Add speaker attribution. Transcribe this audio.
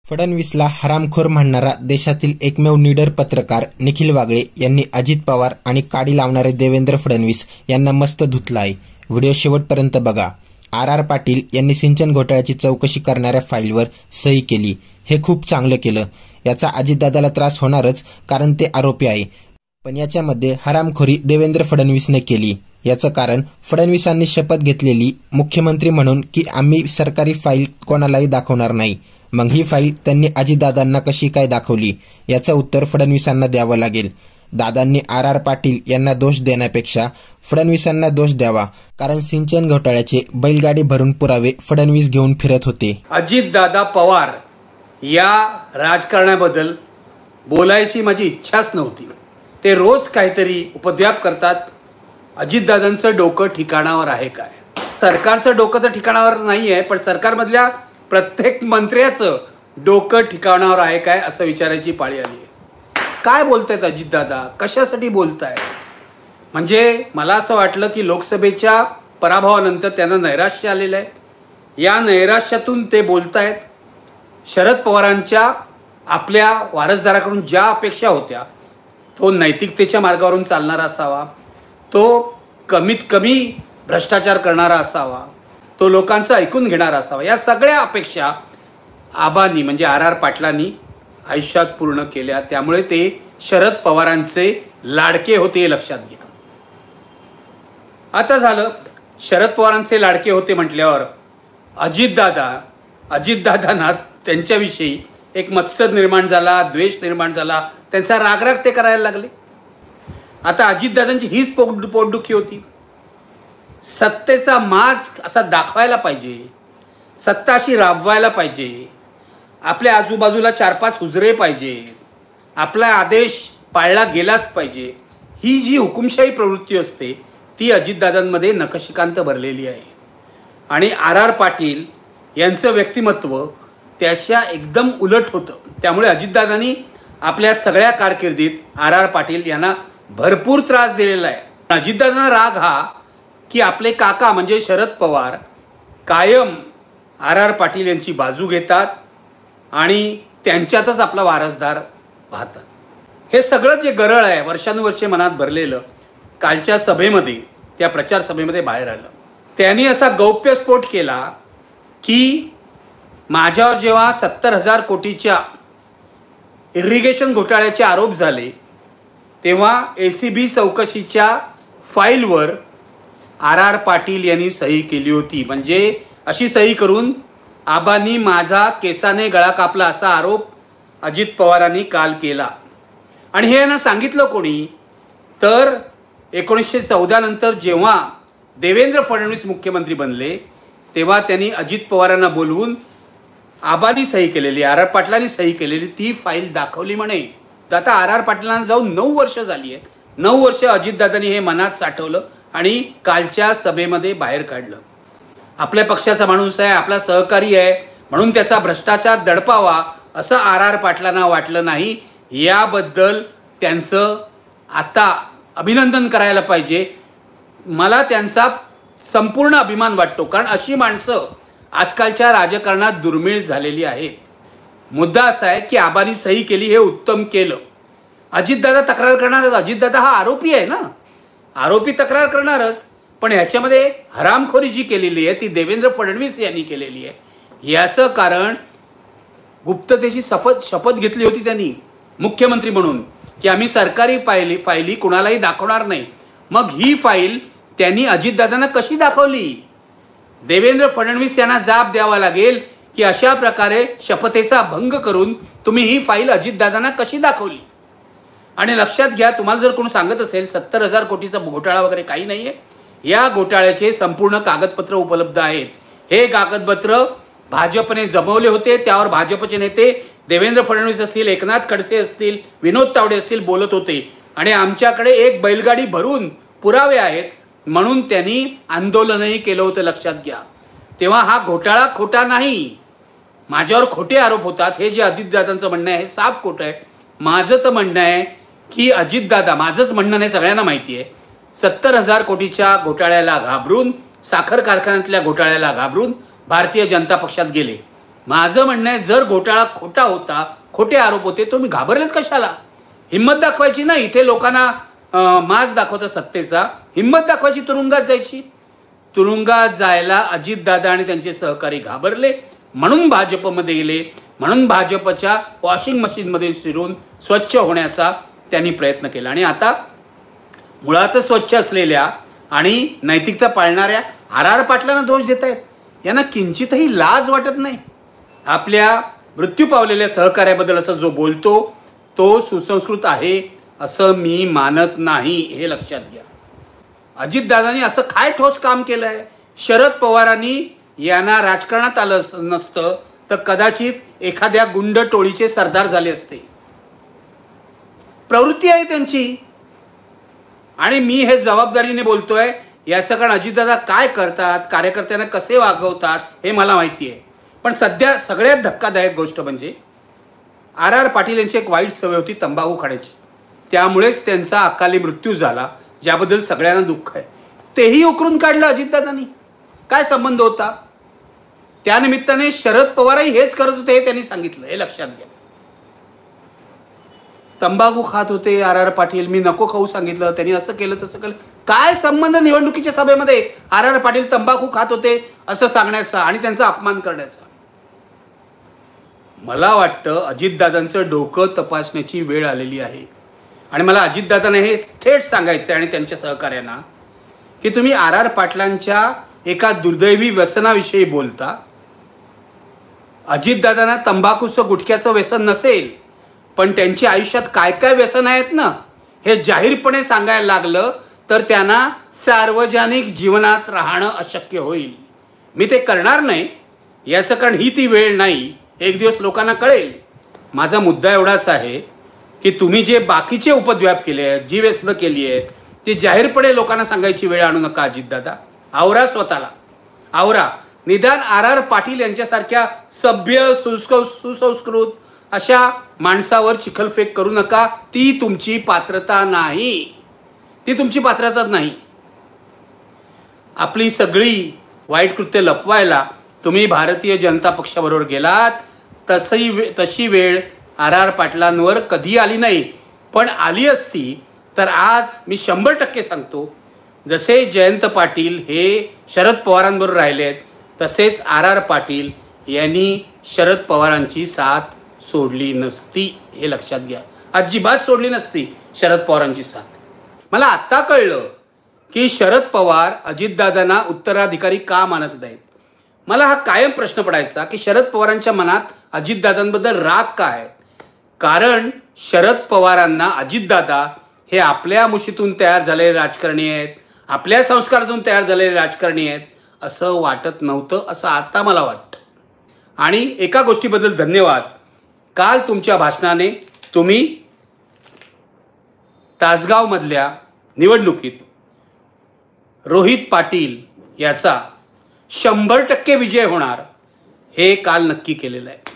Speaker 1: फडणवीसला हरामखोर म्हणणारा देशातील एकमेव निडर पत्रकार निखिल वागळे यांनी अजित पवार आणि काडी लावणारे देवेंद्र फडणवीस यांना मस्त धुतला आहे. व्हिडिओ शेवटपर्यंत बघा. आर पाटील यांनी सिंचन घोटाळ्याची चौकशी करणाऱ्या फाईलवर सही केली. हे खूप चांगलं केलं. याचा अजितदादाला त्रास होणारच, कारण ते आरोपी आहे. पण याच्यामध्ये हरामखोरी देवेंद्र फडणवीसने केली. याचं कारण फडणवीसांनी शपथ घेतलेली मुख्यमंत्री म्हणून की आम्ही सरकारी फाईल कोणालाही दाखवणार नाही. मग ही फाईल त्यांनी अजितदादांना कशी काय दाखवली, याचं उत्तर फडणवीसांना द्यावं लागेल. दादांनी आर पाटील यांना दोष देण्यापेक्षा फडणवीसांना दोष द्यावा, कारण सिंचन घोटाळ्याचे बैलगाडी भरून पुरावे फडणवीस घेऊन फिरत होते.
Speaker 2: अजितदादा पवार या राजकारणाबद्दल बोलायची माझी इच्छाच नव्हती. ते रोज काहीतरी उपद्व्याप करतात. अजितदादांचं डोकं ठिकाणावर आहे काय? सरकारचं डोकं तर ठिकाणावर नाही आहे, पण सरकारमधल्या प्रत्येक मंत्र्याचं डोकं ठिकाणावर आहे काय असं विचारायची पाळी आली आहे. काय बोलतायत अजितदादा? कशासाठी बोलताय? म्हणजे मला असं वाटलं की लोकसभेच्या पराभवानंतर त्यांना नैराश्य आलेलं आहे. या नैराश्यातून ते बोलतायत. शरद पवारांच्या आपल्या वारसदाराकडून ज्या अपेक्षा होत्या, तो नैतिकतेच्या मार्गावरून चालणारा असावा, तो कमीत कमी भ्रष्टाचार करणारा असावा, तो लोकांचं ऐकून घेणारा असावा, या सगळ्या अपेक्षा आबांनी म्हणजे आर पाटलांनी आयुष्यात पूर्ण केल्या. त्यामुळे ते शरद पवारांचे लाडके होते, हे लक्षात घ्या. आता झालं, शरद पवारांचे लाडके होते म्हटल्यावर अजितदादांना त्यांच्याविषयी एक मत्सर निर्माण झाला, द्वेष निर्माण झाला, त्यांचा रागराग ते करायला लागले. आता अजितदादांची हीच पोटदुखी होती. सत्तेचा माज असा दाखवायला पाहिजे, सत्ता अशी राबवायला पाहिजे, आपल्या आजूबाजूला 4-5 हुजरे पाहिजे, आपला आदेश पाळला गेलाच पाहिजे. ही जी हुकुमशाही प्रवृत्ती असते ती अजितदादांमध्ये नखशिकांत भरलेली आहे. आणि आर पाटील यांचं व्यक्तिमत्व त्याच्या एकदम उलट होतं. त्यामुळे अजितदादांनी आपल्या सगळ्या कारकिर्दीत आर पाटील यांना भरपूर त्रास दिलेला आहे. अजितदादांना राग हा की आपले काका म्हणजे शरद पवार कायम आर पाटील यांची बाजू घेतात आणि त्यांच्यातच आपला वारसदार पाहतात. हे सगळं जे गरळ आहे वर्षानुवर्षे मनात भरलेलं, कालच्या सभेमध्ये, त्या प्रचार सभेमध्ये बाहेर आलं. त्यांनी असा गौप्यस्फोट केला की माझ्यावर जेव्हा 70,000 कोटीच्या इरिगेशन घोटाळ्याचे आरोप झाले, तेव्हा ACB चौकशीच्या फाईलवर आर पाटील यांनी सही केली होती. म्हणजे अशी सही करून आबांनी माझा केसाने गळा कापला असा आरोप अजित पवारांनी काल केला. आणि हे यांना सांगितलं कोणी? तर 1914 नंतर जेव्हा देवेंद्र फडणवीस मुख्यमंत्री बनले, तेव्हा त्यांनी अजित पवारांना बोलवून आबांनी सही केलेली, आर पाटलांनी सही केलेली ती फाईल दाखवली म्हणे. आता आर पाटलांना जाऊन 9 वर्ष झाली आहेत. 9 वर्ष अजितदादांनी हे मनात साठवलं आणि कालच्या सभेमध्ये बाहेर काढलं. आपल्या पक्षाचा माणूस आहे, आपला सहकारी आहे, म्हणून त्याचा भ्रष्टाचार दडपावा असं आर पाटलांना वाटलं नाही. याबद्दल त्यांचं आता अभिनंदन करायला पाहिजे. मला त्यांचा संपूर्ण अभिमान वाटतो, कारण अशी माणसं आजकालच्या राजकारणात दुर्मिळ झालेली आहेत. मुद्दा असा आहे की आबांनी सही केली, हे उत्तम केलं. अजितदादा तक्रार करणारच. अजितदादा हा आरोपी आहे ना, आरोपी तक्रार करणारच. पण ह्याच्यामध्ये हरामखोरी जी केलेली आहे ती देवेंद्र फडणवीस यांनी केलेली आहे. याचं कारण गुप्ततेची शपथ घेतली होती त्यांनी मुख्यमंत्री म्हणून की आम्ही सरकारी फाईली कुणालाही दाखवणार नाही. मग ही फाईल त्यांनी अजितदादांना कशी दाखवली? देवेंद्र फडणवीस यांना जाब द्यावा लागेल की अशा प्रकारे शपथेचा भंग करून तुम्ही ही फाईल अजितदादांना कशी दाखवली. आणि लक्षात घ्या, तुम्हाला जर कोणी सांगत असेल 70,000 कोटीचा घोटाळा वगैरे काही नाही आहे, या घोटाळ्याचे संपूर्ण कागदपत्र उपलब्ध आहेत. हे कागदपत्र भाजपने जमवले होते. त्यावर भाजपचे नेते देवेंद्र फडणवीस असतील, एकनाथ खडसे असतील, विनोद तावडे असतील बोलत होते. आणि आमच्याकडे एक बैलगाडी भरून पुरावे आहेत म्हणून त्यांनी आंदोलनही केलं होतं, लक्षात घ्या. तेव्हा हा घोटाळा खोटा नाही. माझ्यावर खोटे आरोप होतात, हे जे अजितदादांचं म्हणणं आहे हे साफ खोटं आहे. माझं तर म्हणणं आहे की अजितदादा, माझंच म्हणणं नाही, सगळ्यांना माहिती आहे, 70,000 कोटीच्या घोटाळ्याला घाबरून, साखर कारखान्यातल्या घोटाळ्याला घाबरून भारतीय जनता पक्षात गेले. माझं म्हणणं आहे, जर घोटाळा खोटा होता, खोटे आरोप होते, तुम्ही घाबरलेत कशाला? हिंमत दाखवायची ना. इथे लोकांना माज दाखवता सत्तेचा, हिंमत दाखवायची, तुरुंगात जायची. तुरुंगात जायला अजितदादा आणि त्यांचे सहकारी घाबरले, म्हणून भाजपमध्ये गेले, म्हणून भाजपच्या वॉशिंग मशीनमध्ये शिरून स्वच्छ होण्याचा त्यांनी प्रयत्न केला. आणि आता मुळातच स्वच्छ असलेल्या आणि नैतिकता पाळणाऱ्या आर पाटलांना दोष देत आहेत. यांना किंचितही लाज वाटत नाही. आपल्या मृत्यू पावलेल्या सहकार्याबद्दल असं जो बोलतो तो सुसंस्कृत आहे असं मी मानत नाही, हे लक्षात घ्या. अजितदादांनी असं काय ठोस काम केलं आहे? शरद पवारांनी यांना राजकारणात आलं नसतं तर कदाचित एखाद्या गुंड टोळीचे सरदार झाले असते. प्रवृत्ती आहे त्यांची. आणि मी हे जबाबदारीने बोलतोय. याचं कारण अजितदादा काय करतात, कार्यकर्त्यांना कसे वागवतात हे मला माहिती आहे. पण सध्या सगळ्यात धक्कादायक गोष्ट म्हणजे आर पाटील यांची एक वाईट सवय होती तंबाखू खाण्याची. त्यामुळेच त्यांचा अकाली मृत्यू झाला, ज्याबद्दल सगळ्यांना दुःख आहे. तेही उकरून काढलं अजितदादांनी. काय संबंध होता? त्यानिमित्ताने शरद पवारही हेच करत होते हे त्यांनी सांगितलं, हे लक्षात घ्या. तंबाखू खात होते आर पाटील, मी नको खाऊ सांगितलं, त्यांनी असं केलं तसं केलं. काय संबंध निवडणुकीच्या सभेमध्ये आर पाटील तंबाखू खात होते असं सांगण्याचा आणि त्यांचा अपमान करण्याचा? मला वाटतं अजितदादांचं डोकं तपासण्याची वेळ आलेली आहे. आणि मला अजितदादांना हे थेट सांगायचं आहे आणि त्यांच्या सहकार्यांना की तुम्ही आर पाटलांच्या एका दुर्दैवी व्यसनाविषयी बोलता. अजितदादांना तंबाखूचं गुटख्याचं व्यसन नसेल, पण त्यांच्या आयुष्यात काय काय व्यसन आहेत ना हे जाहीरपणे सांगायला लागलं तर त्यांना सार्वजनिक जीवनात राहणं अशक्य होईल. मी ते करणार नाही, याचं कारण ही ती वेळ नाही. एक दिवस लोकांना कळेल. माझा मुद्दा एवढाच आहे की तुम्ही जे बाकीचे उपद्व्याप केले आहेत, जी व्यसनं केली आहेत, ती जाहीरपणे लोकांना सांगायची वेळ आणू नका. अजितदादा, आवरा स्वतःला, आवरा. निदान आर पाटील यांच्यासारख्या सभ्य सुसंस्कृत अशा माणसावर चिखलफेक करू नका. ती तुमची पात्रता नाही, ती तुमची पात्रता नाही. आपली सगळी वाईट कृत्य लपवायला तुम्ही भारतीय जनता पक्षाबरोबर गेलात. तशी वेळ आर पाटलांवर कधी आली नाही. पण आली असती तर आज मी 100% सांगतो, जसे जयंत पाटील हे शरद पवारांबरोबर राहिलेत तसेच आर पाटील यांनी शरद पवारांची साथ सोडली नसती, हे लक्षात घ्या. अजिबात सोडली नसती शरद पवारांची साथ. मला आत्ता कळलं की शरद पवार अजितदादांना उत्तराधिकारी का मानत नाहीत. मला हा कायम प्रश्न पडायचा की शरद पवारांच्या मनात अजितदादांबद्दल राग का आहे. कारण शरद पवारांना अजितदादा हे आपल्या मुशीतून तयार झालेले राजकारणी आहेत, आपल्या संस्कारातून तयार झालेले राजकारणी आहेत असं वाटत नव्हतं, असं आता मला वाटतं. आणि एका गोष्टीबद्दल धन्यवाद. काल तुमच्या भाषणाने तुम्ही तासगावमधल्या निवडणुकीत रोहित पाटील याचा 100% विजय होणार हे काल नक्की केलेलं आहे.